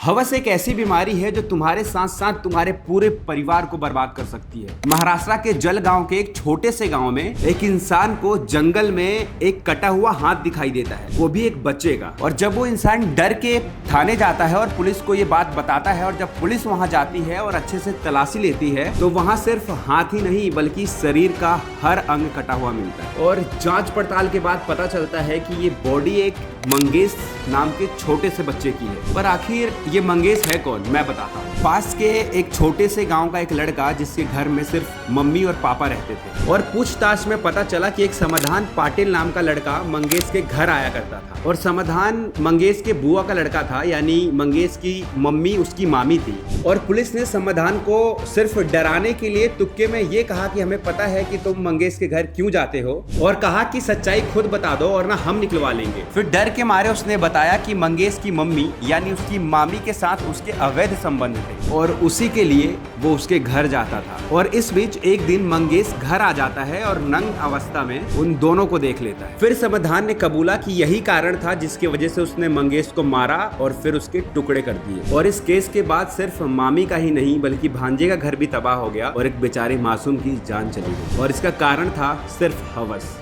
हवस एक ऐसी बीमारी है जो तुम्हारे साथ साथ तुम्हारे पूरे परिवार को बर्बाद कर सकती है। महाराष्ट्र के जलगांव के एक छोटे से गांव में एक इंसान को जंगल में एक कटा हुआ हाथ दिखाई देता है, वो भी एक बच्चे का। और जब वो इंसान डर के थाने जाता है और पुलिस को ये बात बताता है, और जब पुलिस वहां जाती है और अच्छे से तलाशी लेती है, तो वहां सिर्फ हाथ ही नहीं बल्कि शरीर का हर अंग कटा हुआ मिलता है। और जांच पड़ताल के बाद पता चलता है कि ये बॉडी एक मंगेश नाम के छोटे से बच्चे की है। पर आखिर ये मंगेश है कौन, मैं बताता हूँ। पास के एक छोटे से गांव का एक लड़का जिसके घर में सिर्फ मम्मी और पापा रहते थे, और पूछताछ में पता चला कि एक समाधान पाटिल नाम का लड़का मंगेश के घर आया करता था। और समाधान मंगेश के बुआ का लड़का था, यानी मंगेश की मम्मी उसकी मामी थी। और पुलिस ने समाधान को सिर्फ डराने के लिए तुक्के में ये कहा कि हमें पता है कि तुम मंगेश के घर क्यों जाते हो, और कहा कि सच्चाई खुद बता दो और ना हम निकलवा लेंगे। फिर डर के मारे उसने बताया कि मंगेश की मम्मी यानी उसकी मामी के साथ उसके अवैध संबंध थे, और उसी के लिए वो उसके घर जाता था। और इस बीच एक दिन मंगेश घर आ जाता है और नंग अवस्था में उन दोनों को देख लेता है। फिर समाधान ने कबूला कि यही कारण था जिसकी वजह से उसने मंगेश को मारा और फिर उसके टुकड़े कर दिए। और इस केस के बाद सिर्फ मामी का ही नहीं बल्कि भांजे का घर भी तबाह हो गया और एक बेचारे मासूम की जान चली गई। और इसका कारण था सिर्फ हवस।